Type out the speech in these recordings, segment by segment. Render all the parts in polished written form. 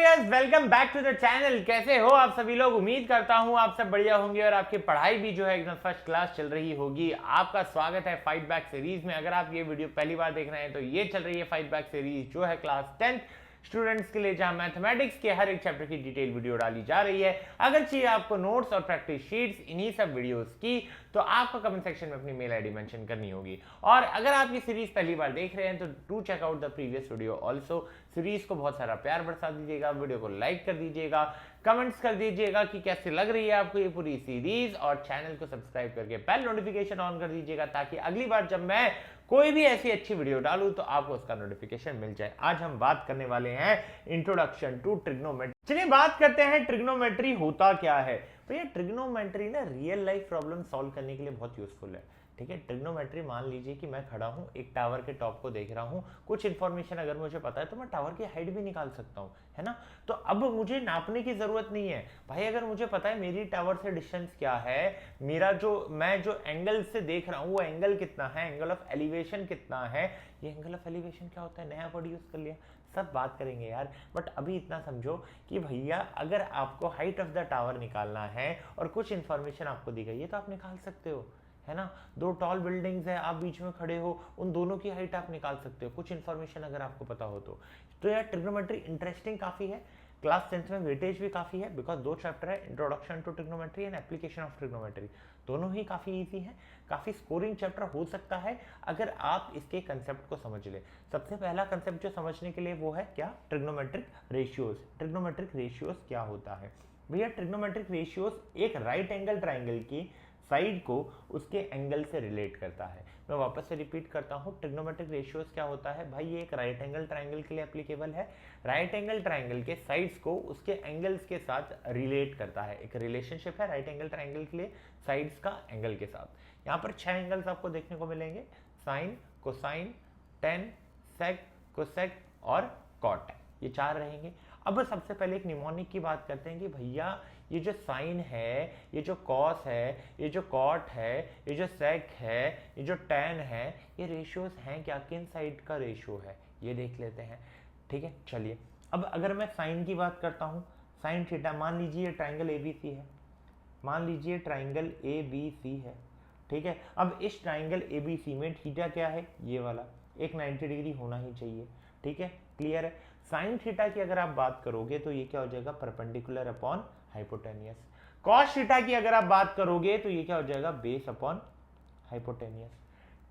Dears, welcome back to the channel. कैसे हो आप सभी लोग? उम्मीद करता हूं आप सब बढ़िया होंगे और आपकी पढ़ाई भी जो है एकदम फर्स्ट क्लास चल रही होगी। आपका स्वागत है फाइट बैक सीरीज में। अगर आप ये वीडियो पहली बार देख रहे हैं तो ये चल रही है फाइट बैक सीरीज जो है क्लास 10 स्टूडेंट्स के लिए, जहां मैथमेटिक्स के हर एक चैप्टर की डिटेल वीडियो डाली जा रही है। अगर चाहिए आपको नोट्स और प्रैक्टिस शीट्स इन्हीं सब वीडियोस की, तो आपको कमेंट सेक्शन में अपनी मेल आईडी मेंशन करनी होगी। और अगर आप ये सीरीज पहली बार देख रहे हैं तो do check out the previous video also. Series को बहुत सारा प्यार बरसा दीजिएगा, वीडियो को लाइक कर दीजिएगा, कमेंट्स कर दीजिएगा कि कैसे लग रही है आपको ये पूरी सीरीज, और चैनल को सब्सक्राइब करके बेल नोटिफिकेशन ऑन कर दीजिएगा ताकि अगली बार जब मैं कोई भी ऐसी अच्छी वीडियो डालूं तो आपको उसका नोटिफिकेशन मिल जाए। आज हम बात करने वाले हैं इंट्रोडक्शन टू ट्रिग्नोमेट्री। चलिए बात करते हैं ट्रिग्नोमेट्री होता क्या है। भैया ट्रिग्नोमेट्री ना रियल लाइफ प्रॉब्लम सॉल्व करने के लिए बहुत यूजफुल है। ठीक है, ट्रिग्नोमेट्री मान लीजिए कि मैं खड़ा हूँ एक टावर के टॉप को देख रहा हूँ, कुछ इन्फॉर्मेशन अगर मुझे पता है तो मैं टावर की हाइट भी निकाल सकता हूँ, है ना। तो अब मुझे नापने की जरूरत नहीं है भाई। अगर मुझे पता है मेरी टावर से डिस्टेंस क्या है, मेरा मैं जो एंगल से देख रहा हूँ वो एंगल कितना है, एंगल ऑफ एलिवेशन कितना है। ये एंगल ऑफ एलिवेशन क्या होता है, नया वर्ड यूज कर लिया, सब बात करेंगे यार। बट अभी इतना समझो कि भैया अगर आपको हाइट ऑफ द टावर निकालना है और कुछ इंफॉर्मेशन आपको दी गई है तो आप निकाल सकते हो, है ना। दो टॉल बिल्डिंग्स है, आप बीच में खड़े हो, उन दोनों की हाइट आप निकाल सकते हो, कुछ इन्फॉर्मेशन अगर आपको पता हो तो यार ट्रिग्नोमेट्री इंटरेस्टिंग काफी है। क्लास 10th में वेटेज भी काफी है बिकॉज दो चैप्टर है, introduction to trigonometry and application of trigonometry. दोनों ही काफी इजी है, काफी स्कोरिंग चैप्टर हो सकता है अगर आप इसके कंसेप्ट को समझ ले। सबसे पहला कंसेप्ट जो समझने के लिए वो है क्या, ट्रिग्नोमेट्रिक रेशियोज। ट्रिग्नोमेट्रिक रेशियोज क्या होता है भैया? ट्रिग्नोमेट्रिक रेशियोज एक राइट एंगल ट्राइंगल की साइड को उसके एंगल से रिलेट करता है। मैं वापस से रिपीट करता हूं, ट्रिग्नोमेट्रिक रेशियोज क्या होता है भाई? ये एक राइट एंगल ट्राइंगल के लिए एप्लीकेबल है। राइट एंगल ट्राइंगल के साइड्स को उसके एंगल्स के साथ रिलेट करता है। एक रिलेशनशिप है राइट एंगल ट्राइंगल के लिए साइड्स का एंगल के साथ। यहाँ पर 6 एंगल्स आपको देखने को मिलेंगे, साइन, कोसाइन, टेन, सेक, कोसेक और कॉट। ये 4 रहेंगे। अब सबसे पहले एक निमोनिक की बात करते हैं कि भैया ये जो साइन है, ये जो कॉस है, ये जो कॉट है, ये जो सेक है, ये जो टेन है, ये रेशियोज हैं क्या, किन साइड का रेशियो है ये देख लेते हैं। ठीक है, चलिए अब अगर मैं साइन की बात करता हूँ, साइन थीटा, मान लीजिए ट्राइंगल एबीसी है, मान लीजिए ट्राइंगल एबीसी है। ठीक है, अब इस ट्राइंगल एबीसी में थीटा क्या है, ये वाला एक 90 डिग्री होना ही चाहिए। ठीक है, क्लियर है। साइन थीटा की अगर आप बात करोगे तो ये क्या हो जाएगा, perpendicular upon hypotenuse. Cos theta की अगर आप बात करोगे तो ये क्या हो जाएगा, base upon hypotenuse.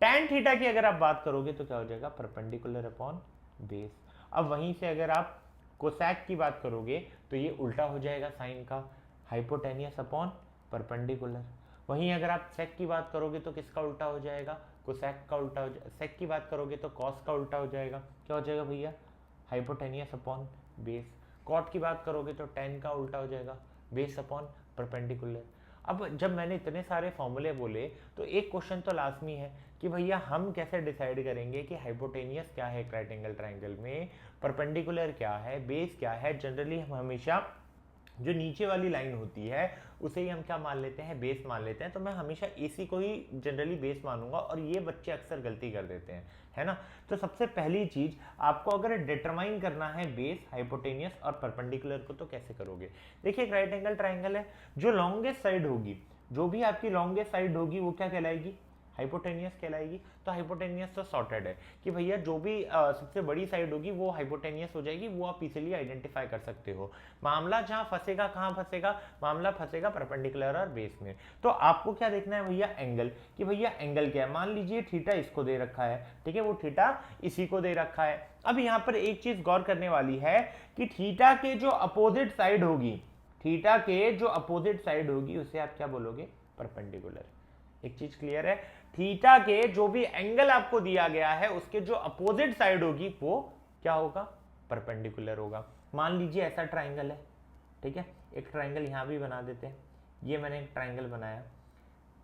Tan theta की अगर आप बात करोगे तो क्या हो जाएगा, परपेंडिकुलर अपॉन बेस। अब वहीं से अगर आप कोसैक की बात करोगे तो ये उल्टा हो जाएगा साइन का, हाइपोटेनियस अपॉन परपेंडिकुलर। वहीं अगर आप सेक की बात करोगे तो किसका उल्टा हो जाएगा, कोसैक का उल्टा हो जाएगा। सेक की बात करोगे तो कॉस का उल्टा हो जाएगा, क्या हो जाएगा भैया, हाइपोटेनियस अपॉन बेस। कॉट की बात करोगे तो टेन का उल्टा हो जाएगा, बेस अपॉन परपेंडिकुलर। अब जब मैंने इतने सारे फॉर्मूले बोले तो एक क्वेश्चन तो लाजमी है कि भैया हम कैसे डिसाइड करेंगे कि हाइपोटेनियस क्या है राइट एंगल ट्राइंगल में, परपेंडिकुलर क्या है, बेस क्या है। जनरली हम हमेशा जो नीचे वाली लाइन होती है उसे ही हम क्या मान लेते हैं, बेस मान लेते हैं। तो मैं हमेशा एसी को ही जनरली बेस मानूंगा और ये बच्चे अक्सर गलती कर देते हैं, है ना। तो सबसे पहली चीज आपको अगर डिटरमाइन करना है बेस, हाइपोटेनियस और परपेंडिकुलर को, तो कैसे करोगे? देखिए एक राइट एंगल ट्राइंगल है, जो लॉन्गेस्ट साइड होगी, जो भी आपकी लॉन्गेस्ट साइड होगी वो क्या कहलाएगी, हाइपोटेनियस कहलाएगी। तो हाइपोटेनियस तो सॉर्टेड है कि भैया जो भी सबसे बड़ी साइड होगी वो हाइपोटेनियस हो जाएगी, वो आप इजीली आइडेंटिफाई कर सकते हो। मामला जहां फंसेगा, कहां फंसेगा, मामला फंसेगा परपेंडिकुलर और बेस में। तो आपको क्या देखना है भैया, एंगल, कि भैया एंगल क्या है। मान लीजिए थीटा इसको दे रखा है, ठीक है, वो थीटा इसी को दे रखा है। अब यहाँ पर एक चीज गौर करने वाली है कि थीटा के जो अपोजिट साइड होगी, थीटा के जो अपोजिट साइड होगी उसे आप क्या बोलोगे, परपेंडिकुलर। एक चीज क्लियर है, थीटा के जो भी एंगल आपको दिया गया है उसके जो अपोजिट साइड होगी वो क्या होगा, परपेंडिकुलर होगा। मान लीजिए ऐसा ट्राइंगल है, ठीक है, एक ट्राइंगल यहां भी बना देते हैं, ये मैंने एक ट्राइंगल बनाया,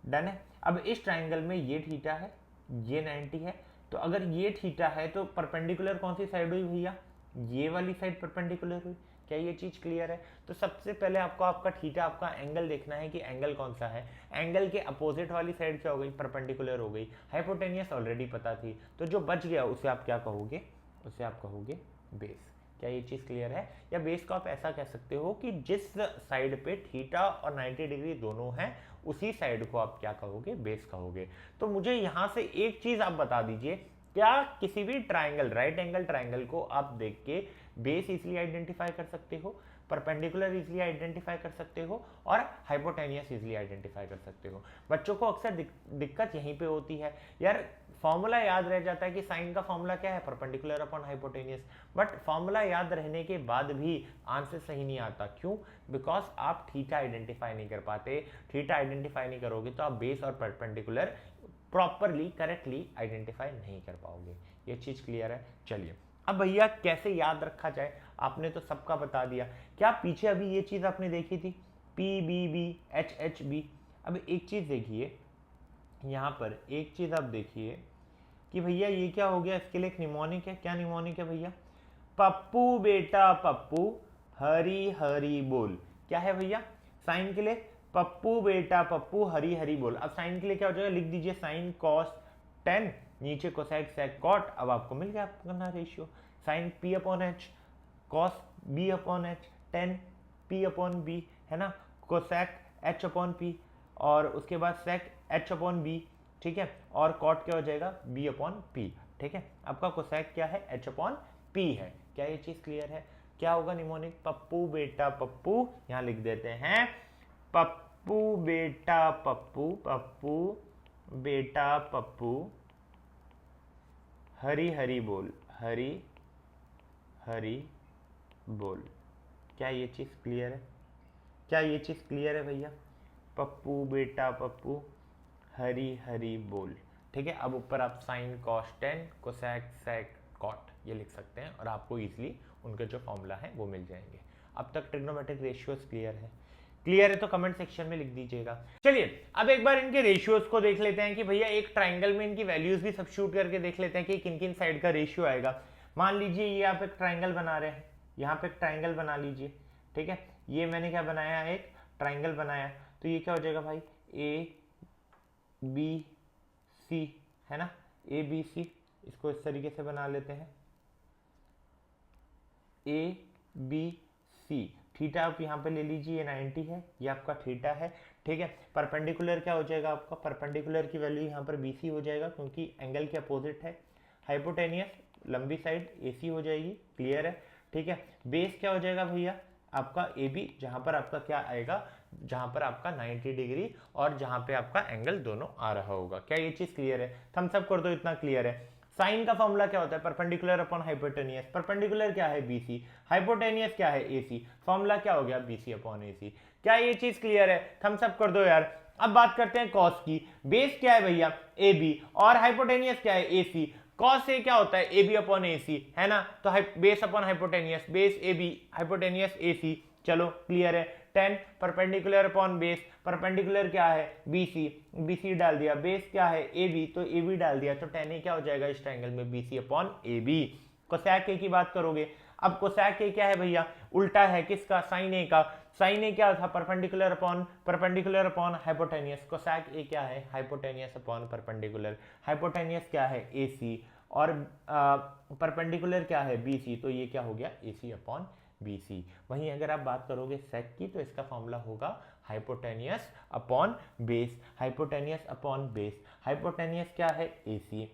डन है। अब इस ट्राइंगल में ये थीटा है, ये 90 है, तो अगर ये थीटा है तो परपेंडिकुलर कौन सी साइड हुई भैया, ये वाली साइड परपेंडिकुलर हुई। क्या ये चीज क्लियर है? तो सबसे पहले आपको आपका थीटा, आपका एंगल देखना है कि एंगल कौन सा है। एंगल के अपोजिट वाली साइड क्या हो गई, परपेंडिकुलर हो गई। हाइपोटेनियस ऑलरेडी पता थी, तो जो बच गया उसे आप क्या कहोगे, उसे आप कहोगे बेस। क्या ये चीज क्लियर है? या बेस को आप ऐसा कह सकते हो कि जिस साइड पे थीटा और 90 डिग्री दोनों हैं उसी साइड को आप क्या कहोगे? बेस कहोगे। तो मुझे यहां से एक चीज आप बता दीजिए, क्या किसी भी ट्राइंगल, राइट एंगल ट्राइंगल को आप देख के बेस इजिली आइडेंटिफाई कर सकते हो, परपेंडिकुलर इजिली आइडेंटिफाई कर सकते हो और हाइपोटेनियस इजिली आइडेंटिफाई कर सकते हो? बच्चों को अक्सर दिक्कत यहीं पे होती है यार, फॉर्मूला याद रह जाता है कि साइन का फॉर्मूला क्या है? Perpendicular upon hypotenuse, but formula याद रहने के बाद भी आंसर सही नहीं आता। क्यों? बिकॉज आप थीटा आइडेंटिफाई नहीं कर पाते। थीटा आइडेंटिफाई नहीं करोगे तो आप बेस और परपेंडिकुलर प्रॉपरली, करेक्टली आइडेंटिफाई नहीं कर पाओगे। ये चीज क्लियर है? चलिए, अब भैया कैसे याद रखा जाए? आपने तो सबका बता दिया। क्या पीछे अभी ये चीज आपने देखी थी, P B B H H B? अब एक चीज देखिए, यहां पर एक चीज आप देखिए कि भैया ये क्या हो गया, इसके लिए एक निमोनिक है। क्या निमोनिक है भैया? पप्पू बेटा पप्पू हरी हरी बोल। क्या है भैया? साइन के लिए पप्पू बेटा पप्पू हरी हरी बोल। अब साइन के लिए क्या हो जाएगा? लिख दीजिए साइन कॉस 10, नीचे कोसेक सेक कॉट। अब आपको मिल गया आपका ratio, sine P upon H cos B upon H 10 P upon B, है ना, कोसेक एच अपॉन पी और उसके बाद सेक एच अपॉन बी, ठीक है, और कॉट क्या हो जाएगा? बी अपॉन पी, ठीक है। आपका कोसेक क्या है? एच अपॉन पी है। क्या ये चीज क्लियर है? क्या होगा निमोनिक? पप्पू बेटा पप्पू, यहां लिख देते हैं पप्पू बेटा पप्पू, पप्पू बेटा पप्पू हरी हरी बोल, हरी हरी बोल। क्या ये चीज क्लियर है? क्या ये चीज क्लियर है भैया? पप्पू बेटा पप्पू हरी हरी बोल, ठीक है। अब ऊपर आप sine cos 10 cosec sec cot ये लिख सकते हैं और आपको इजीली उनके जो फॉर्मूला है वो मिल जाएंगे। अब तक ट्रिग्नोमेट्रिक रेशियोज क्लियर है? क्लियर है तो कमेंट सेक्शन में लिख दीजिएगा। चलिए अब एक बार इनके रेशियोज को देख लेते हैं कि भैया एक ट्राइंगल में इनकी वैल्यूज भी सब्स्टिट्यूट करके देख लेते हैं कि किन किन साइड का रेशियो आएगा। मान लीजिए ये आप एक ट्राइंगल बना रहे हैं, यहाँ पे एक ट्राइंगल बना लीजिए, ठीक है। ये मैंने क्या बनाया? एक ट्राइंगल बनाया। तो ये क्या हो जाएगा भाई? ए बी सी, है ना, ए बी सी। इसको इस तरीके से बना लेते हैं, ए बी सी। थीटा आप यहाँ पे ले लीजिए, ये 90 है, ये आपका थीटा है, ठीक है। परपेंडिकुलर क्या हो जाएगा आपका? परपेंडिकुलर की वैल्यू यहाँ पर BC हो जाएगा क्योंकि एंगल के अपोजिट है। हाइपोटेनियस लंबी साइड AC हो जाएगी, क्लियर है, ठीक है। बेस क्या हो जाएगा भैया? आपका AB, जहां पर आपका क्या आएगा? जहां पर आपका 90 डिग्री और जहां पे आपका एंगल दोनों आ रहा होगा। क्या ये चीज क्लियर है? थम्स अप कर दो, इतना क्लियर है। साइन का फॉर्मूला क्या होता है? Perpendicular upon hypotenuse. परपेंडिकुलर क्या है? BC, हाइपोटेनियस क्या है? AC। फॉर्मूला क्या हो गया? BC upon AC। क्या ये चीज क्लियर है? थम्स अप कर दो यार। अब बात करते हैं कॉस की। बेस क्या है भैया? AB और हाइपोटेनियस क्या है? AC। कॉस ए क्या होता है? AB अपॉन AC, है ना। तो base upon hypotenuse, base AB hypotenuse AC। चलो क्लियर है। 10 परपेंडिकुलर अपॉन बेस, परपेंडिकुलर क्या है? BC, BC डाल दिया। बेस क्या है? AB, तो AB डाल दिया। तो 10 क्या हो जाएगा इस ट्रायंगल में? BC upon AB। कोसेक ए की बात करोगे, अब कोसेक ए क्या है भैया? उल्टा है किसका? साइन ए का। साइन ए क्या था? Perpendicular upon hypotenuse. कोसेक ए क्या है? Hypotenuse upon perpendicular. हाइपोटेनियस क्या है? AC और परपेंडिकुलर क्या है? BC, तो ये क्या हो गया? AC upon BC। वहीं अगर आप बात करोगे सेक की, तो इसका फॉर्मूला होगा hypotenuse upon base, hypotenuse upon base. Hypotenuse क्या है? AC,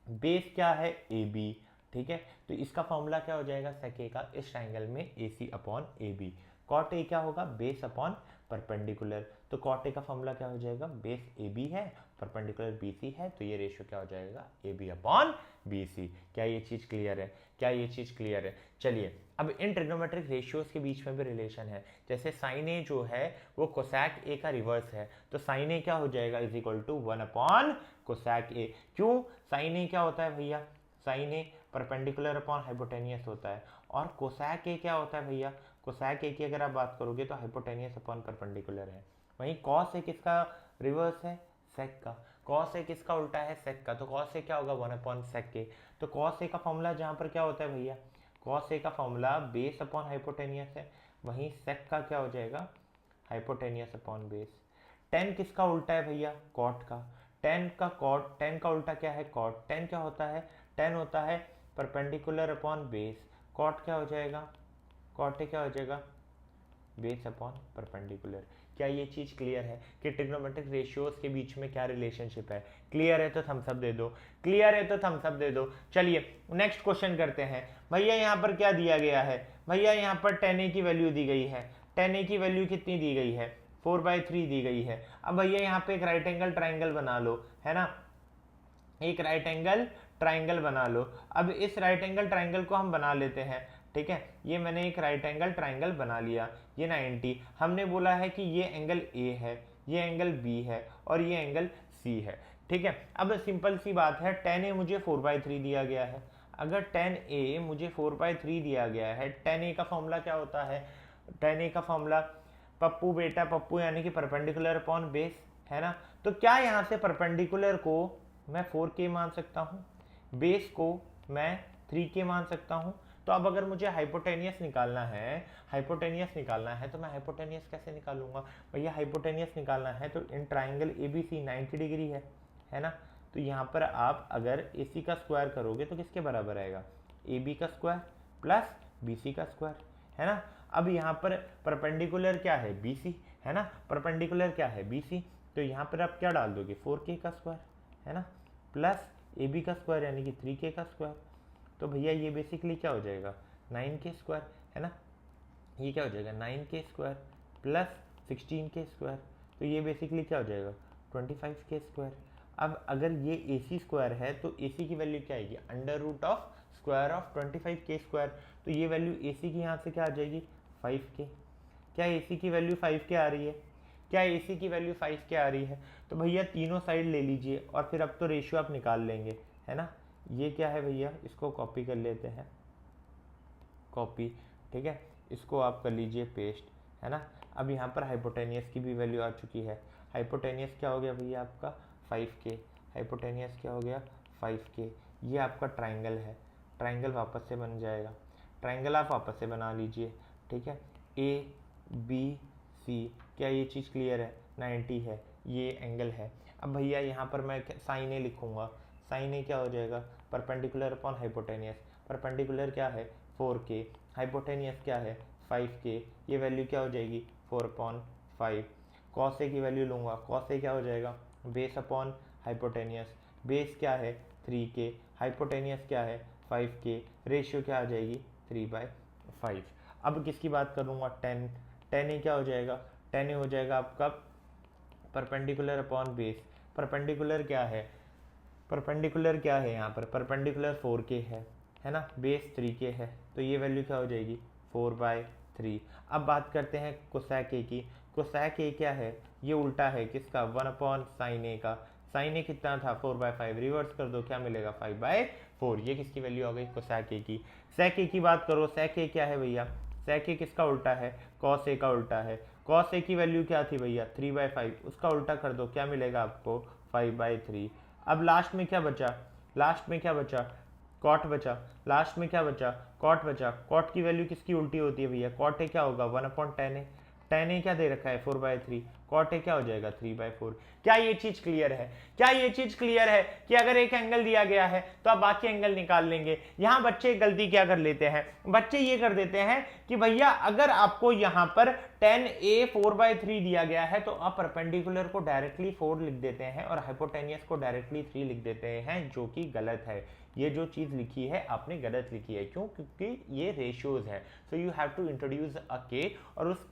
बेस क्या है? AB, ठीक है। तो इसका फॉर्मूला क्या हो जाएगा सेक ए का? इस ट्रायंगल में AC upon AB। Cot A क्या होगा? Base upon perpendicular. तो कॉट ए का फॉर्मूला क्या हो जाएगा? बेस AB है, परपेंडिकुलर BC है, तो ये रेशियो क्या हो जाएगा? AB upon BC। क्या ये चीज क्लियर है? क्या ये चीज क्लियर है? चलिए अब इन ट्रिग्नोमेट्रिक रेशियोज के बीच में भी रिलेशन है। जैसे साइन ए जो है वो कोसेक ए का रिवर्स है, तो साइन ए क्या हो जाएगा? Is equal to 1 upon cosec A. क्यों? साइन ए क्या होता है भैया? Sine A perpendicular upon hypotenuse होता है। और कोसेक ए क्या होता है भैया? कोसेक ए की अगर आप बात करोगे तो हाइपोटेनियस अपॉन परपेंडिकुलर है। वहीं कॉस ए किसका रिवर्स है? सेक का। कॉस ए किसका उल्टा है? सेक का। तो कॉस ए क्या होगा? 1 अपॉन सेक ए। तो कॉस ए का फॉर्मूला जहां पर क्या होता है भैया? कॉस ए का फॉर्मूला बेस अपॉन हाइपोटेनियस है, वहीं सेक का क्या हो जाएगा? Hypotenuse upon base. 10 किसका उल्टा है भैया? कॉट का। 10 का उल्टा क्या है? कॉट। 10 क्या होता है? 10 होता है परपेंडिकुलर अपॉन बेस। कॉट क्या हो जाएगा, कॉट ए क्या हो जाएगा, बेस अपॉन परपेंडिकुलर। क्या ये चीज क्लियर है कि ट्रिग्नोमेट्रिक रेशियोज के बीच में क्या रिलेशनशिप है? क्लियर है तो थम्स अप दे दो, क्लियर है तो थम्स अप दे दो। चलिए नेक्स्ट क्वेश्चन करते हैं। भैया यहाँ पर क्या दिया गया है? भैया यहाँ पर tan a की वैल्यू दी गई है। tan a की वैल्यू कितनी दी गई है? 4/3 दी गई है। अब भैया यहाँ पे एक राइट एंगल ट्राइंगल बना लो, है ना, एक राइट एंगल ट्राइंगल बना लो। अब इस राइट एंगल ट्राइंगल को हम बना लेते हैं, ठीक है। ये मैंने एक राइट एंगल ट्राइंगल बना लिया, ये 90, हमने बोला है कि ये एंगल ए है, ये एंगल बी है और ये एंगल सी है, ठीक है। अब सिंपल सी बात है, tan a मुझे 4/3 दिया गया है। अगर tan a मुझे 4/3 दिया गया है, tan a का फॉर्मूला क्या होता है? tan a का फॉर्मूला पप्पू बेटा पप्पू यानी कि परपेंडिकुलर अपॉन बेस, है ना। तो क्या यहाँ से परपेंडिकुलर को मैं 4k मान सकता हूँ, बेस को मैं 3k मान सकता हूँ। तो अब अगर मुझे हाइपोटेनियस निकालना है, हाइपोटेनियस निकालना है तो मैं हाइपोटेनियस कैसे निकालूंगा? भैया हाइपोटेनियस निकालना है तो इन ट्राइंगल ABC 90 डिग्री है ना। तो यहाँ पर आप अगर AC का स्क्वायर करोगे तो किसके बराबर आएगा? AB का स्क्वायर प्लस BC का स्क्वायर, है ना। अब यहाँ पर परपेंडिकुलर क्या है? BC, है ना, परपेंडिकुलर क्या है? BC। तो यहाँ पर आप क्या डाल दोगे? 4k का स्क्वायर, है ना, प्लस AB का स्क्वायर यानी कि 3k का स्क्वायर। तो भैया ये बेसिकली क्या हो जाएगा? 9k स्क्वायर, है ना। ये क्या हो जाएगा? 9k square plus 16k square. तो ये बेसिकली क्या हो जाएगा? 25k square. अब अगर ये AC स्क्वायर है तो AC की वैल्यू क्या आएगी? Under root of square of 25k square. तो ये वैल्यू AC की यहाँ से क्या आ जाएगी? 5k। क्या AC की वैल्यू 5k आ रही है? क्या AC की वैल्यू 5k आ रही है? तो भैया तीनों साइड ले लीजिए और फिर अब तो रेशियो आप निकाल लेंगे, है ना। ये क्या है भैया? इसको कॉपी कर लेते हैं, कॉपी, ठीक है। इसको आप कर लीजिए पेस्ट, है ना। अब यहाँ पर हाइपोटेनियस की भी वैल्यू आ चुकी है। हाइपोटेनियस क्या हो गया भैया आपका? 5k। हाइपोटेनियस क्या हो गया? 5k। ये आपका ट्राइंगल है, ट्राइंगल वापस से बन जाएगा, ट्राइंगल आप वापस से बना लीजिए, ठीक है। ABC, क्या ये चीज़ क्लियर है? 90 है, ये एंगल है। अब भैया यहाँ पर मैं साइन ए लिखूँगा, साइन ए क्या हो जाएगा? Perpendicular upon hypotenuse. परपेंडिकुलर क्या है? 4k, हाइपोटेनियस क्या है? 5k। ये वैल्यू क्या हो जाएगी? 4/5। कॉस ए की वैल्यू लूँगा, कॉस ए क्या हो जाएगा? Base upon hypotenuse. बेस क्या है? 3k, हाइपोटेनियस क्या है? 5k। रेशियो क्या आ जाएगी? 3/5। अब किसकी बात करूँगा? 10 ए क्या हो जाएगा? 10 ए हो जाएगा आपका परपेंडिकुलर अपॉन बेस। परपेंडिकुलर क्या है? परपेंडिकुलर क्या है यहाँ पर? परपेंडिकुलर 4k है ना, बेस 3k है। तो ये वैल्यू क्या हो जाएगी? 4/3। अब बात करते हैं कोसेक ए की। कोसेक ए क्या है? ये उल्टा है किसका? 1/sin a का। sin a कितना था? 4/5। रिवर्स कर दो, क्या मिलेगा? 5/4। ये किसकी वैल्यू आ गई? कोसेक ए की। सेक ए की बात करो, सेक ए क्या है भैया? सेक ए किसका उल्टा है? कॉस ए का उल्टा है। कॉस ए की वैल्यू क्या थी भैया? 3/5। उसका उल्टा कर दो, क्या मिलेगा आपको? 5/3। अब लास्ट में क्या बचा? लास्ट में क्या बचा? कॉट बचा। लास्ट में क्या बचा? कॉट बचा। कॉट की वैल्यू किसकी उल्टी होती है भैया? कॉट ए क्या होगा? 1/tan a। tan a क्या दे रखा है? 4/3। कॉट ए क्या हो जाएगा? 3/4। क्या ये चीज क्लियर है? क्या ये चीज क्लियर है कि अगर एक एंगल दिया गया है तो आप बाकी एंगल निकाल लेंगे? यहां बच्चे गलती क्या कर लेते हैं? बच्चे ये कर देते हैं कि भैया अगर आपको यहां पर tan a 4/3 दिया गया है तो आप परपेंडिकुलर को डायरेक्टली 4 लिख देते हैं और हाइपोटेनियस को डायरेक्टली 3 लिख देते हैं, जो कि गलत है। ये जो चीज लिखी है आपने गलत लिखी है। क्यों? क्योंकि ये रेशियोज है। So you have to introduce a k और उस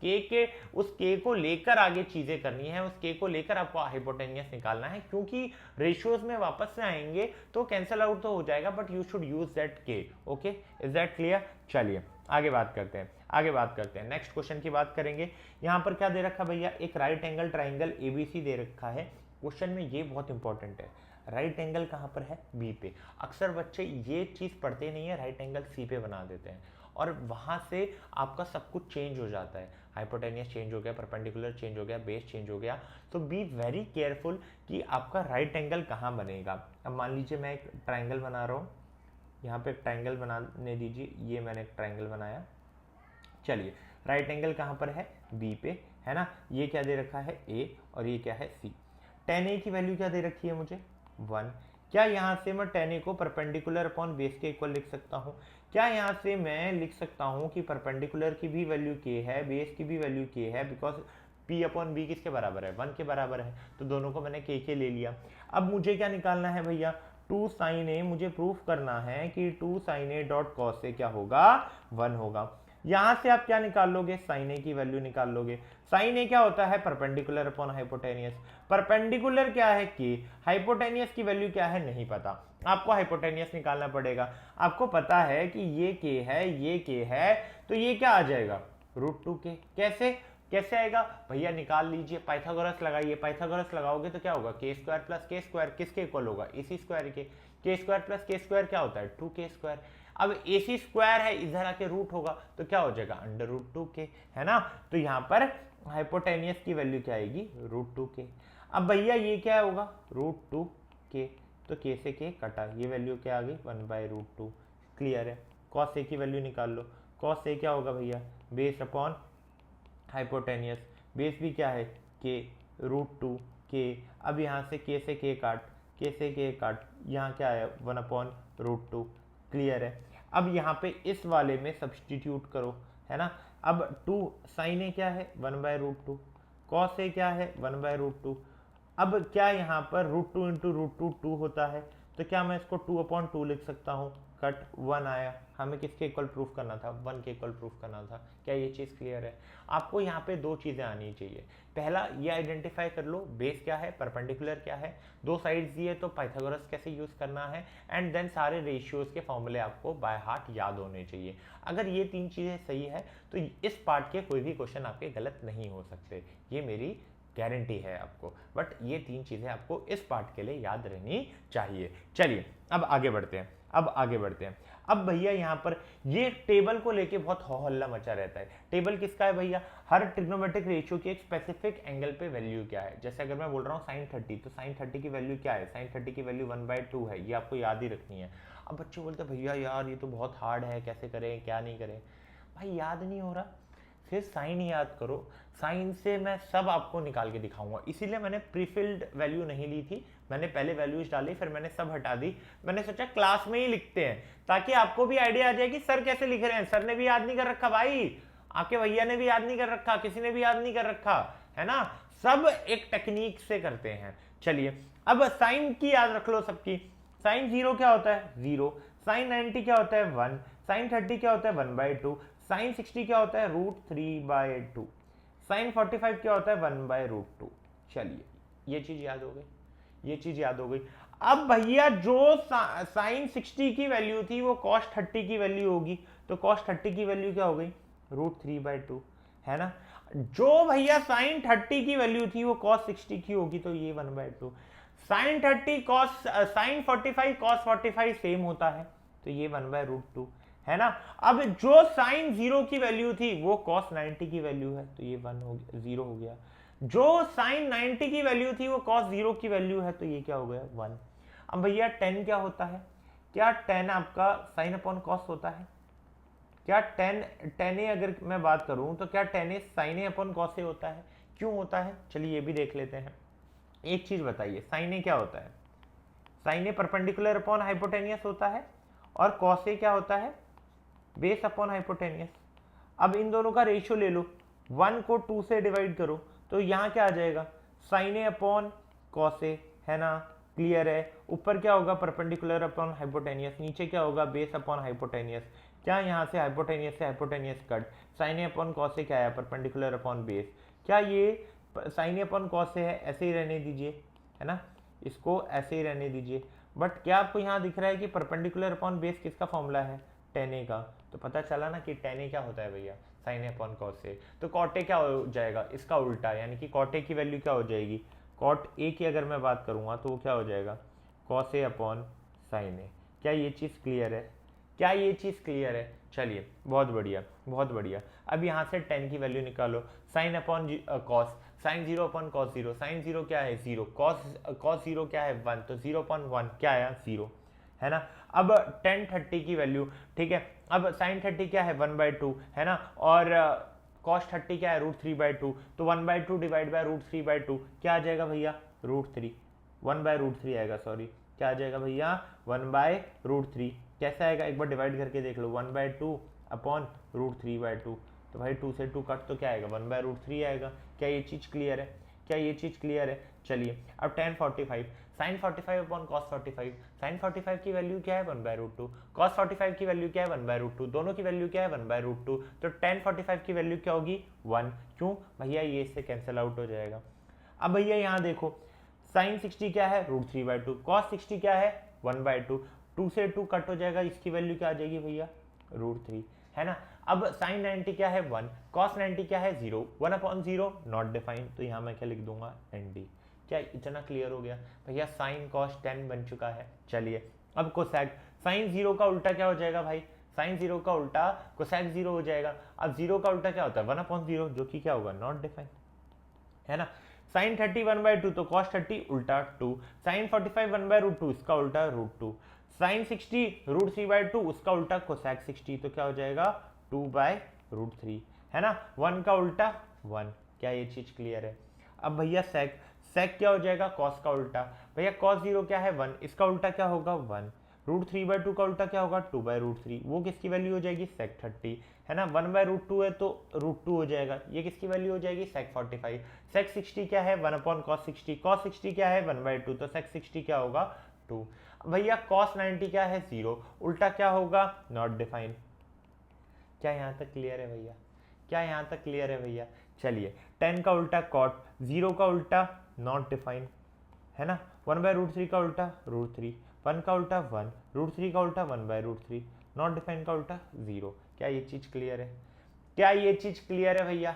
के को लेकर आगे चीजें करनी है, उस के को लेकर आपको हाइपोटेनियस निकालना है। क्योंकि रेशियोज में वापस से आएंगे तो कैंसिल आउट तो हो जाएगा, but you should use that K. Okay, is that clear? चलिए आगे बात करते हैं, आगे बात करते हैं। नेक्स्ट क्वेश्चन की बात करेंगे। यहां पर क्या दे रखा भैया? एक राइट एंगल ट्राइंगल एबीसी दे रखा है। क्वेश्चन में ये बहुत इंपॉर्टेंट है, राइट एंगल कहां पर है? बी पे। अक्सर बच्चे ये चीज पढ़ते नहीं है, राइट एंगल सी पे बना देते हैं और वहां से आपका सब कुछ चेंज हो जाता है। हाइपोटेनियस चेंज हो गया, परपेंडिकुलर चेंज हो गया, बेस चेंज हो गया। तो बी वेरी केयरफुल कि आपका राइट एंगल कहां बनेगा। अब मान लीजिए मैं एक ट्राइंगल बना रहा हूं, यहाँ पे एक ट्राइंगल बनाने दीजिए। ये मैंने एक ट्राइंगल बनाया। चलिए राइट एंगल कहां पर है? बी पे, है ना। ये क्या दे रखा है? ए और ये क्या है? सी। tan a की वैल्यू क्या दे रखी है मुझे? 1। क्या यहाँ से मैं tan a को परपेंडिकुलर अपॉन बेस के इक्वल लिख सकता हूँ? क्या यहाँ से मैं लिख सकता हूँ कि परपेंडिकुलर की भी वैल्यू k है, बेस की भी वैल्यू k है, बिकॉज p अपॉन बी किसके बराबर है, 1 के बराबर है, तो दोनों को मैंने k ले लिया। अब मुझे क्या निकालना है भैया, 2 sin a, मुझे प्रूफ करना है कि 2 sin a dot cos A क्या होगा, 1 होगा। यहां से आप क्या निकाल लोगे, साइन ए की वैल्यू निकाल लोगे। साइन ए क्या होता है, परपेंडिकुलर अपॉन हाइपोटेनियस। परपेंडिकुलर क्या है के, हाइपोटेनियस की वैल्यू क्या है नहीं पता, आपको हाइपोटेनियस निकालना पड़ेगा। आपको पता है कि ये के है, ये के है, तो ये क्या आ जाएगा, √2 के। कैसे कैसे आएगा भैया, निकाल लीजिए, पाइथागोरस लगाइए, पाइथागोरस लगाओगे तो क्या होगा, के स्क्वायर प्लस के स्क्वायर किसके इक्वल होगा, एसी स्क्वायर के स्क्वायर प्लस के स्क्वायर क्या होता है, 2 के स्क्वायर। अब एसी स्क्वायर है, इधर आके रूट होगा तो क्या हो जाएगा, √2 के, है ना। तो यहाँ पर हाइपोटेनियस की वैल्यू क्या आएगी, √2 के। अब भैया ये क्या होगा, √2 के, तो के से के कटा, ये वैल्यू क्या आ गई, 1/√2। क्लियर है। कॉस ए की वैल्यू निकाल लो, कॉस ए क्या होगा भैया, बेस अपॉन हाइपोटेनियस, बेस भी क्या है के, √2 के। अब यहाँ से के से के काट, के से के काट, यहाँ क्या है 1/√2। क्लियर है। अब यहाँ पे इस वाले में सब्सटीट्यूट करो, है ना। अब 2 साइन ए क्या है, 1/√2, कॉस ए क्या है 1/√2। अब क्या यहाँ पर √2 इंटू √2 2 होता है, तो क्या मैं इसको 2/2 लिख सकता हूँ, कट 1 आया। हमें किसके इक्वल प्रूफ करना था, 1 के इक्वल प्रूफ करना था। क्या ये चीज़ क्लियर है। आपको यहाँ पे दो चीज़ें आनी चाहिए। पहला ये आइडेंटिफाई कर लो बेस क्या है, परपेंडिकुलर क्या है, दो साइड्स दिए तो पाइथागोरस कैसे यूज़ करना है, एंड देन सारे रेशियोज के फॉर्मूले आपको बाय हार्ट याद होने चाहिए। अगर ये तीन चीज़ें सही है तो इस पार्ट के कोई भी क्वेश्चन आपके गलत नहीं हो सकते, ये मेरी गारंटी है आपको। बट ये तीन चीजें आपको इस पार्ट के लिए याद रहनी चाहिए। चलिए अब आगे बढ़ते हैं, अब भैया यहाँ पर ये टेबल को लेके बहुत हो हल्ला मचा रहता है। टेबल किसका है भैया, हर ट्रिग्नोमेट्रिक रेशियो की एक स्पेसिफिक एंगल पे वैल्यू क्या है। जैसे अगर मैं बोल रहा हूँ sin 30, तो sin 30 की वैल्यू क्या है, sin 30 की वैल्यू 1/2 है, ये आपको याद ही रखनी है। अब बच्चे बोलते हैं भैया यार ये तो बहुत हार्ड है, कैसे करें क्या नहीं करें। भाई याद नहीं हो रहा, फिर साइन याद करो, साइन से मैं सब आपको निकाल के दिखाऊंगा। इसीलिए मैंने प्रीफिल्ड वैल्यू नहीं ली थी, मैंने पहले वैल्यूज डाली फिर मैंने सब हटा दी। मैंने सोचा क्लास में ही लिखते हैं ताकि आपको भी आइडिया आ जाए कि सर कैसे लिख रहे हैं। सर ने भी याद नहीं कर रखा भाई, आपके भैया ने भी याद नहीं कर रखा, किसी ने भी याद नहीं कर रखा, है ना। सब एक टेक्निक से करते हैं। चलिए अब साइन की याद रख लो सबकी। साइन 0 क्या होता है, 0। साइन 90 क्या होता है, 1। साइन 30 क्या होता है, 1/2। साइन 60 क्या होता है, √3/2। साइन 45 क्या होता है, 1/√2। चलिए ये चीज याद हो गई, ये चीज याद हो गई। अब भैया जो साइन 60 की वैल्यू थी वो cos 30 की वैल्यू होगी, तो cos 30 की वैल्यू क्या हो गई, √3/2, है ना। जो भैया साइन 30 की वैल्यू थी वो cos 60 की होगी, तो ये 1/2। Sine 30 cos sine 45 cos 45 same होता है, तो ये 1/√2, है ना। अब जो साइन 0 की वैल्यू थी वो cos 90 की वैल्यू है, तो ये 0 हो गया। जो साइन 90 की वैल्यू थी वो cos 0 की वैल्यू है, तो ये क्या हो गया, 1। अब भैया tan क्या होता है, क्या tan आपका साइन अपॉन cos होता है, क्या tan a अगर मैं बात करूं तो क्या tan a sin a upon cos a होता है, क्यों होता है, चलिए ये भी देख लेते हैं। एक चीज बताइए, sin a क्या होता है, sin a perpendicular upon hypotenuse होता है, और cos a क्या होता है, बेस अपॉन हाइपोटेनियस। अब इन दोनों का रेशियो ले लो, 1 को 2 से डिवाइड करो, तो यहाँ क्या आ जाएगा, sign A upon cos A, है ना। क्लियर है। ऊपर क्या होगा, परपेंडिकुलर अपॉन हाइपोटेनियस, नीचे क्या होगा, बेस अपॉन हाइपोटेनियस। क्या यहाँ से hypotenuse cut, sign A upon cos A क्या है, परपेंडिकुलर अपॉन बेस। क्या ये sign A upon cos A है, ऐसे ही रहने दीजिए, है ना, इसको ऐसे ही रहने दीजिए। बट क्या आपको यहाँ दिख रहा है कि परपेंडिकुलर अपॉन बेस किसका फॉर्मूला है, tan a का। तो पता चला ना कि tan a क्या होता है भैया, sin a upon cos a। तो cot a क्या हो जाएगा, इसका उल्टा, यानी कि cot a की वैल्यू क्या हो जाएगी, cot a की अगर मैं बात करूंगा तो वो क्या हो जाएगा, cos a upon sin a। क्या ये चीज़ क्लियर है, क्या ये चीज़ क्लियर है। चलिए बहुत बढ़िया, बहुत बढ़िया। अब यहाँ से tan की वैल्यू निकालो, sin upon cos, sin 0 upon cos 0, sin 0 क्या है 0, cos 0 क्या है 1, तो 0 अपॉन 1 क्या आया 0, है ना। अब tan 30 की वैल्यू, ठीक है, अब sin 30 क्या है 1/2, है ना, और cos 30 क्या है √3/2, तो 1/2 डिवाइड बाय √3/2 क्या आ जाएगा भैया, √3, 1/√3 आएगा, सॉरी क्या आ जाएगा भैया, 1/√3। कैसे आएगा, एक बार डिवाइड करके देख लो, 1/2 अपॉन √3/2, तो भाई 2 से 2 कट तो क्या आएगा, 1/√3 आएगा। क्या ये चीज़ क्लियर है, क्या ये चीज़ क्लियर है? चलिए अब tan 45 sin 45 upon cos 45, sin 45 की वैल्यू क्या है 1/√2, cos 45 की वैल्यू क्या है 1/√2, दोनों की वैल्यू क्या है 1/√2, तो tan 45 की वैल्यू क्या होगी 1, क्यों भैया ये इससे कैंसिल आउट हो जाएगा। अब भैया यहाँ देखो sin 60 क्या है √3/2, cos 60 क्या है 1/2, 2 से 2 कट हो जाएगा, इसकी वैल्यू क्या आ जाएगी भैया √3, है ना। अब sin 90 क्या है 1, cos 90 क्या है 0, 1/0 नॉट डिफाइंड, तो यहाँ मैं क्या लिख दूंगा ND। क्या इतना क्लियर हो गया भैया, sin cos 10 बन चुका है। चलिए अब कोसेक, sin 0 का उल्टा क्या हो जाएगा भाई, sin 0 का उल्टा कोसेक 0 हो जाएगा। अब 0 का उल्टा क्या होता है 1/0, जो कि क्या होगा नॉट डिफाइंड, है ना। sin 30 1/2 तो cos 30 उल्टा 2, sin 45 1/√2 इसका उल्टा √2, sin 60 √3/2 उसका उल्टा कोसेक 60, तो क्या हो जाएगा 2/√3, है ना। 1 का उल्टा 1, क्या ये चीज क्लियर है। अब भैया सेक, सेक क्या हो जाएगा cos का उल्टा, भैया cos 0 क्या है 1, इसका उल्टा क्या होगा 1, √3/2 का उल्टा क्या होगा 2/√3, वो किसकी वैल्यू हो जाएगी sec 30, है ना। 1/√2 है तो √2 हो जाएगा, ये किसकी वैल्यू हो जाएगी sec 45, sec 60 क्या है 1/cos 60, cos 60 क्या है 1/2, तो sec 60 क्या होगा 2। भैया cos 90 क्या है 0, उल्टा क्या होगा नॉट डिफाइंड। क्या यहाँ तक क्लियर है भैया, क्या यहाँ तक क्लियर है भैया। चलिए 10 का उल्टा cot, 0 का उल्टा नॉट डिफाइंड, है ना। 1/√3 का उल्टा √3, 1 का उल्टा 1, √3 का उल्टा 1/√3, नॉट डिफाइंड का उल्टा 0। क्या ये चीज क्लियर है, क्या ये चीज क्लियर है भैया,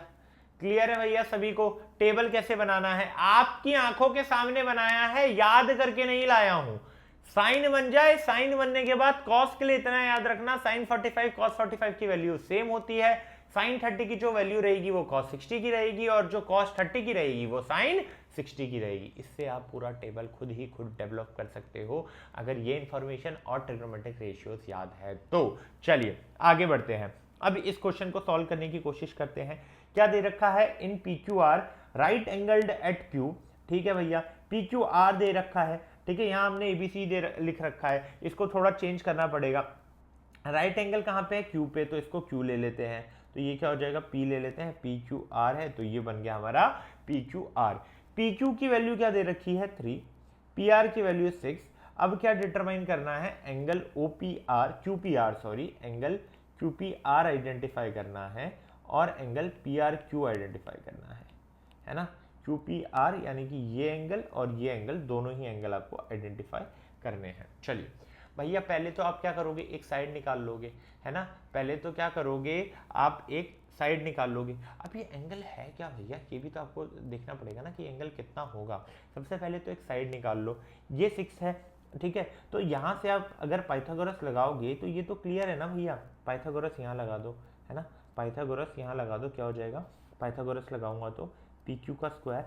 क्लियर है भैया सभी को। टेबल कैसे बनाना है आपकी आंखों के सामने बनाया है, याद करके नहीं लाया हूं। साइन बन जाए, साइन बनने के बाद कॉस के लिए इतना याद रखना, साइन 45 कॉस 45 की वैल्यू सेम होती है। साइन 30 की जो वैल्यू रहेगी वो कॉस 60 की रहेगी, और जो कॉस 30 की रहेगी वो साइन 60 की रहेगी। इससे आप पूरा टेबल खुद ही खुद डेवलप कर सकते हो अगर ये इंफॉर्मेशन और ट्रिग्नोमेट्रिक रेशियोज याद है तो। चलिए आगे बढ़ते हैं, अब इस क्वेश्चन को सॉल्व करने की कोशिश करते हैं। क्या दे रखा है, इन PQR right angled at Q, ठीक है भैया, PQR दे रखा है, ठीक है। यहाँ हमने ABC लिख रखा है, इसको थोड़ा चेंज करना पड़ेगा। राइट एंगल कहाँ पे है Q पे, तो इसको Q ले लेते हैं, तो ये क्या हो जाएगा P ले लेते हैं, PQR है, तो ये बन गया हमारा PQR। PQ की वैल्यू क्या दे रखी है 3, PR की वैल्यू 6। अब क्या डिटरमाइन करना है, angle OPR QPR sorry angle QPR identify करना है और एंगल PRQ आइडेंटिफाई करना है ना। QPR यानी कि ये एंगल और ये एंगल, दोनों ही एंगल आपको आइडेंटिफाई करने हैं। चलिए भैया पहले तो आप क्या करोगे, एक साइड निकाल लोगे, है ना। पहले तो क्या करोगे, आप एक साइड निकाल लोगे। अब ये एंगल है क्या भैया, ये भी तो आपको देखना पड़ेगा ना कि एंगल कितना होगा। सबसे पहले तो एक साइड निकाल लो, ये 6 है, ठीक है। तो यहाँ से आप अगर पाइथागोरस लगाओगे तो ये तो क्लियर है ना भैया, पाइथागोरस यहाँ लगा दो, है ना। पाइथागोरस यहाँ लगा दो, क्या हो जाएगा, पाइथागोरस लगाऊंगा तो PQ का स्क्वायर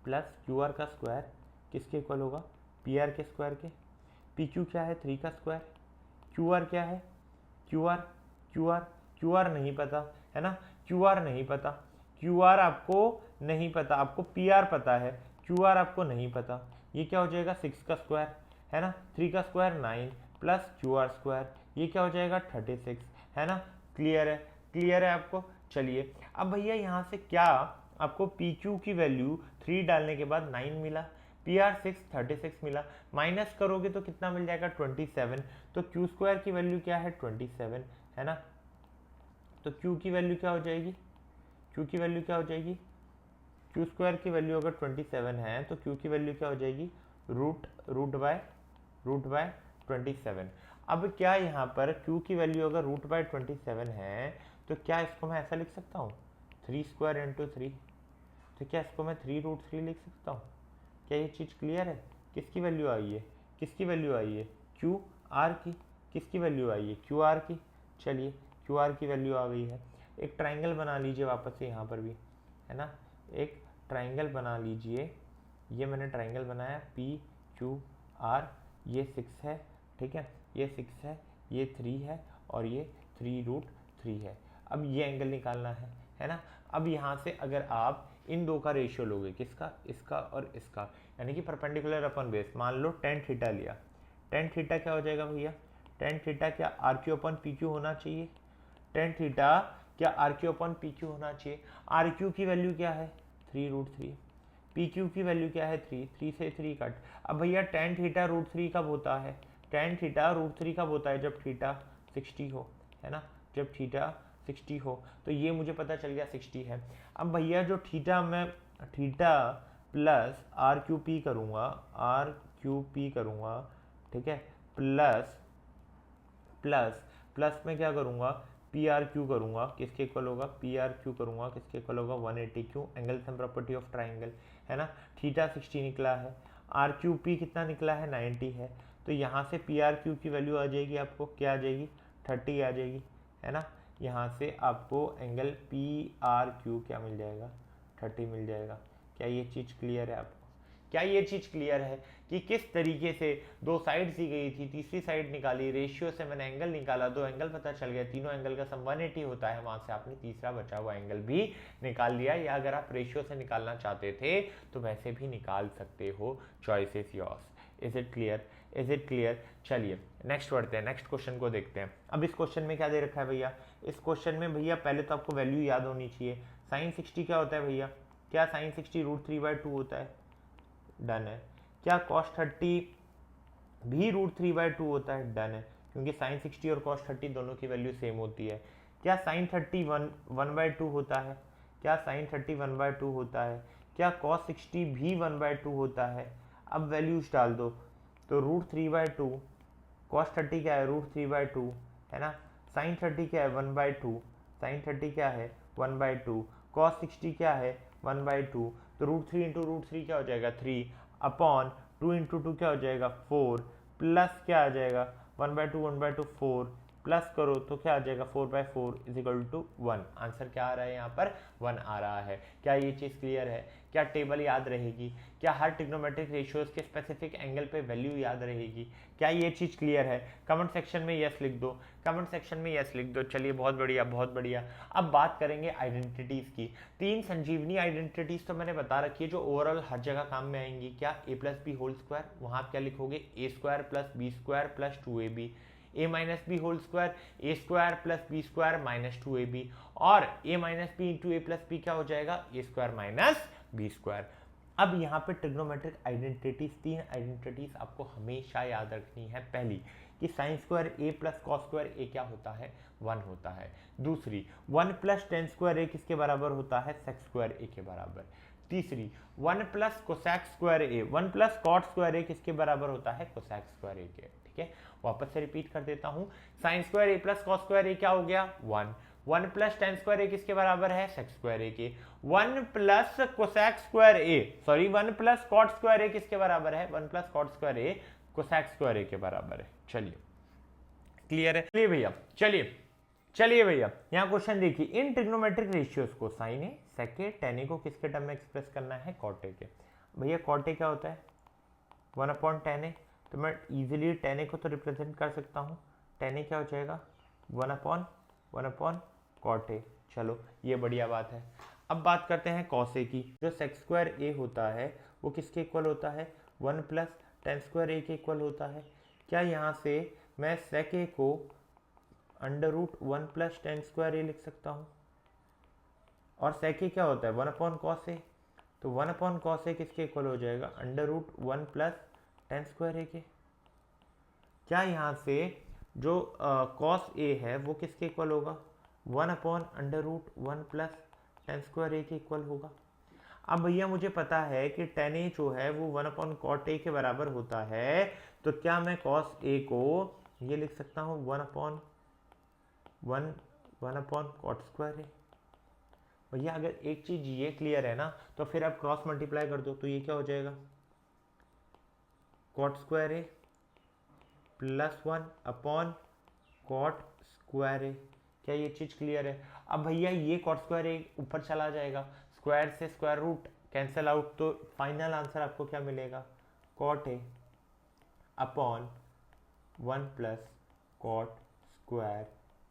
प्लस QR का स्क्वायर किसके इक्वल होगा, PR के स्क्वायर के। PQ क्या है 3 का स्क्वायर, QR क्या है, QR नहीं पता, है ना। QR नहीं पता, QR आपको नहीं पता, आपको PR पता है, QR आपको नहीं पता। ये क्या हो जाएगा 6 का स्क्वायर, है ना, 3 का स्क्वायर 9 प्लस QR स्क्वायर, ये क्या हो जाएगा 36, है ना। क्लियर है, क्लियर है आपको। चलिए अब भैया यहाँ से क्या आपको PQ की वैल्यू 3 डालने के बाद 9 मिला, PR 6 36 मिला, माइनस करोगे तो कितना मिल जाएगा 27, तो Q स्क्वायर की वैल्यू क्या है 27, है ना। तो Q की वैल्यू क्या हो जाएगी, Q की वैल्यू क्या हो जाएगी, Q स्क्वायर की वैल्यू अगर 27 है तो Q की वैल्यू क्या हो जाएगी रूट बाय 27। अब क्या यहाँ पर Q की वैल्यू अगर रूट बाय 27 है तो क्या इसको मैं ऐसा लिख सकता हूँ 3 स्क्वायर इंटू 3, तो क्या इसको मैं 3√3 लिख सकता हूँ। क्या ये चीज़ क्लियर है, किसकी वैल्यू आई है, किसकी वैल्यू आई है QR की, किसकी वैल्यू आई है QR की। चलिए QR की वैल्यू आ गई है। एक ट्राइंगल बना लीजिए वापस से यहाँ पर भी, है ना, एक ट्राइंगल बना लीजिए। ये मैंने ट्राइंगल बनाया PQR, ये 6 है, ठीक है, ये 6 है, ये 3 है और ये 3√3 है। अब ये एंगल निकालना है ना। अब यहाँ से अगर आप इन दो का रेशियो लोगे, किसका, इसका और इसका, यानी कि परपेंडिकुलर अपन बेस, मान लो tan थीटा लिया, tan थीटा क्या हो जाएगा भैया, टेन थीटा क्या R Q upon P Q होना चाहिए, टेन थीटा क्या R Q upon P Q होना चाहिए। आर क्यू की वैल्यू क्या है 3√3, पी क्यू की वैल्यू क्या है 3, 3 से 3 कट। अब भैया टेन थीटा √3 कब होता है, टेन थीटा √3 कब होता है, जब थीटा 60 हो, है ना, जब थीटा 60 हो। तो ये मुझे पता चल गया 60 है। अब भैया जो थीटा मैं theta plus R Q P करूँगा, आर क्यू पी करूँगा, ठीक है, प्लस प्लस प्लस में क्या करूँगा, पी आर क्यू करूँगा, किसके इक्वल होगा, पी आर क्यू करूँगा, किसके इक्वल होगा 180 Q, angle sum property of triangle, है ना। थीटा 60 निकला है, आर क्यू पी कितना निकला है 90 है। तो यहाँ से पी आर क्यू की वैल्यू आ जाएगी आपको, क्या आ जाएगी 30 आ जाएगी, है ना। यहाँ से आपको एंगल पी आर क्यू क्या मिल जाएगा 30 मिल जाएगा। क्या ये चीज़ क्लियर है आपको, क्या ये चीज़ क्लियर है कि किस तरीके से दो साइड दी गई थी, तीसरी साइड निकाली, रेशियो से मैंने एंगल निकाला, दो एंगल पता चल गया, तीनों एंगल का सम 180 होता है, वहां से आपने तीसरा बचा हुआ एंगल भी निकाल लिया। या अगर आप रेशियो से निकालना चाहते थे तो वैसे भी निकाल सकते हो, choice is yours. Is it clear, is it clear. चलिए नेक्स्ट बढ़ते हैं, नेक्स्ट क्वेश्चन को देखते हैं। अब इस क्वेश्चन में क्या दे रखा है भैया, इस क्वेश्चन में भैया पहले तो आपको वैल्यू याद होनी चाहिए। साइन 60 क्या होता है भैया, क्या साइन 60 √3/2 होता है, डन है। क्या cos 30 भी √3/2 होता है, डन है, क्योंकि sin 60 और cos 30 दोनों की वैल्यू सेम होती है। क्या sin 30 1/2 होता है, क्या sin 30 1/2 होता है, क्या cos 60 भी 1/2 होता है। अब वैल्यूज डाल दो, तो √3/2, cos 30 क्या है √3/2, है ना, sin 30 क्या है 1/2, sin 30 क्या है 1/2, cos 60 क्या है 1/2, तो √3 इंटू √3 क्या हो जाएगा 3 अपॉन 2 इंटू 2 क्या हो जाएगा 4, प्लस क्या आ जाएगा 1/2 1/2 4, प्लस करो तो क्या आ जाएगा 4/4 इज इक्वल टू 1। आंसर क्या आ रहा है यहाँ पर 1 आ रहा है। क्या ये चीज़ क्लियर है, क्या टेबल याद रहेगी, क्या हर ट्रिग्नोमेट्रिक रेशियोज के स्पेसिफिक एंगल पे वैल्यू याद रहेगी, क्या ये चीज़ क्लियर है। कमेंट सेक्शन में यस लिख दो, कमेंट सेक्शन में यस लिख दो। चलिए बहुत बढ़िया बहुत बढ़िया। अब बात करेंगे आइडेंटिटीज़ की। 3 संजीवनी आइडेंटिटीज़ तो मैंने बता रखी है जो ओवरऑल हर जगह काम में आएंगी। क्या a+b² वहाँ आप क्या लिखोगे a² + b² + 2ab, a-b² a² + b² - 2ab, और a - b इंटू a+b क्या हो जाएगा a² - b²। अब यहाँ पे ट्रिग्नोमेट्रिक आइडेंटिटीज, 3 आइडेंटिटीज आपको हमेशा याद रखनी है। पहली कि sin² a + cos² a क्या होता है 1 होता है। दूसरी 1 + tan² a किसके बराबर होता है sec² a के बराबर। तीसरी 1 + cosec² a, 1 + cot² a किसके बराबर होता है cosec² a के। ठीक है, वापस से रिपीट कर देता हूँ, sin² a + cos² a क्या हो गया 1, 1 + tan² a किसके बराबर है sec² a के, 1 + cosec² a sorry 1 + cot² a किसके बराबर है 1 + cot² a cosec² a के बराबर है। चलिए क्लियर है, चलिए भैया, चलिए भैया यहाँ क्वेश्चन देखिए। इन ट्रिग्नोमेट्रिक रेशियोज को sin a sec a tan a को किसके टर्म में एक्सप्रेस करना है cot a के। भैया cot a क्या होता है 1/tan a, तो मैं इजीली tan a को तो रिप्रेजेंट कर सकता हूँ, tan a क्या हो जाएगा 1/cot a। चलो ये बढ़िया बात है। अब बात करते हैं cos a की। जो sec² a होता है वो किसके इक्वल होता है 1 + tan² a के इक्वल होता है। क्या यहाँ से मैं sec a को √1 + tan² a लिख सकता हूँ, और sec a क्या होता है 1/cos a, तो 1/cos a किसके इक्वल हो जाएगा √1 + tan² a के। क्या यहाँ से जो cos a है वो किसके इक्वल होगा 1/√1 + tan² a के इक्वल होगा। अब भैया मुझे पता है कि tan a जो है वो 1/cot a के बराबर होता है, तो क्या मैं cos a को ये लिख सकता हूँ 1/cot²a। भैया अगर एक चीज ये क्लियर है ना, तो फिर आप क्रॉस मल्टीप्लाई कर दो, तो ये क्या हो जाएगा cot² a + 1/cot²a। क्या ये चीज क्लियर है। अब भैया ये cot² a ऊपर चला जाएगा, स्क्वायर से स्क्वायर रूट कैंसिल आउट, तो फाइनल आंसर आपको क्या मिलेगा cot a / 1 + cot²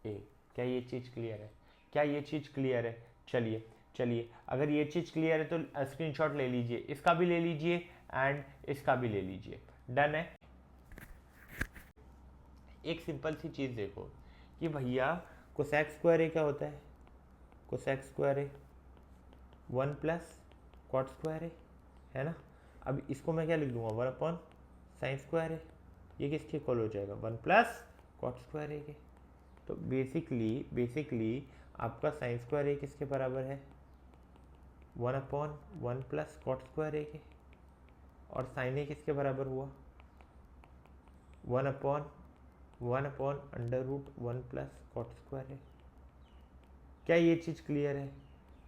a। क्या ये चीज क्लियर है, क्या ये चीज क्लियर है। चलिए अगर ये चीज क्लियर है तो स्क्रीनशॉट ले लीजिए, इसका भी ले लीजिए एंड इसका भी ले लीजिए। डन है, एक सिंपल सी चीज़ देखो कि भैया कोसेक स्क्वायर ए क्या होता है, कोसेक स्क्वायर ए 1 प्लस कॉट स्क्वायर ए, है ना। अब इसको मैं क्या लिख दूंगा, 1 अपॉन साइन स्क्वायर ए, ये किसके इक्वल हो जाएगा, 1 प्लस कॉट स्क्वायर ए के। तो बेसिकली आपका साइन स्क्वायर ए किसके बराबर है, 1 upon 1 plus cot square A के, और साइन ए किसके बराबर हुआ, 1 upon under root 1 plus cot square A. क्या ये चीज़ क्लियर है,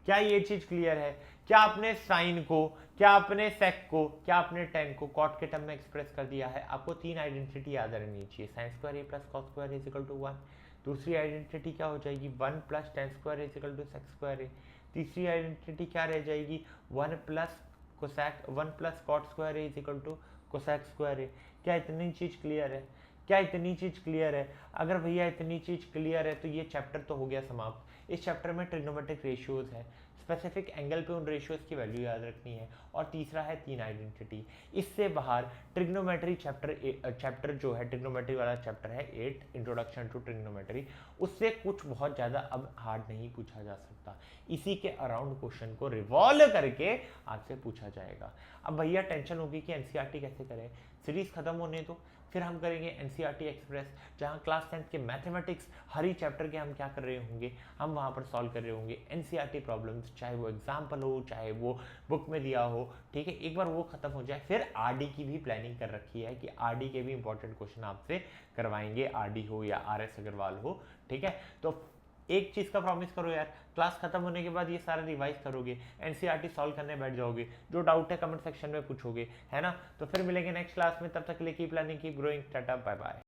क्या ये चीज़ क्लियर है? क्या आपने साइन को, क्या आपने सेक को, क्या आपने टेन को कॉट के टर्म में एक्सप्रेस कर दिया है? आपको तीन आइडेंटिटी याद रहनी चाहिए, sine square A plus cot square is equal to 1। दूसरी आइडेंटिटी क्या हो जाएगी, 1 plus tan square is equal to sec square A. तीसरी आइडेंटिटी क्या रह जाएगी, 1 plus cot square is equal to cosec square A. क्या इतनी चीज़ क्लियर है, क्या इतनी चीज़ क्लियर है? अगर भैया इतनी चीज़ क्लियर है तो ये चैप्टर तो हो गया समाप्त। इस चैप्टर में ट्रिग्नोमेट्रिक रेशियोज है, स्पेसिफिक एंगल पे उन रेशियोज की वैल्यू याद रखनी है, और तीसरा है तीन आइडेंटिटी। इससे बाहर ट्रिग्नोमेट्री चैप्टर जो है, ट्रिग्नोमेट्री वाला चैप्टर है 8 इंट्रोडक्शन टू ट्रिग्नोमेट्री, उससे कुछ बहुत ज़्यादा अब हार्ड नहीं पूछा जा सकता। इसी के अराउंड क्वेश्चन को रिवॉल्व करके आपसे पूछा जाएगा। अब भैया टेंशन होगी कि एनसीईआरटी कैसे करें, सीरीज खत्म होने दो, फिर हम करेंगे एनसीईआरटी एक्सप्रेस, जहां क्लास 10 के मैथमेटिक्स हर ही चैप्टर के हम क्या कर रहे होंगे, हम वहां पर सॉल्व कर रहे होंगे एनसीईआरटी प्रॉब्लम्स, चाहे वो एग्जाम्पल हो, चाहे वो बुक में दिया हो, ठीक है। एक बार वो खत्म हो जाए, फिर आरडी की भी प्लानिंग कर रखी है कि आरडी के भी इंपॉर्टेंट क्वेश्चन आपसे करवाएंगे, आरडी हो या आरएस अग्रवाल हो, ठीक है। तो एक चीज का प्रॉमिस करो यार, क्लास खत्म होने के बाद ये सारा रिवाइज करोगे, एनसीईआरटी सॉल्व करने बैठ जाओगे, जो डाउट है कमेंट सेक्शन में पूछोगे, है ना। तो फिर मिलेंगे नेक्स्ट क्लास में, तब तक के लिए keep learning, keep growing, tata bye bye.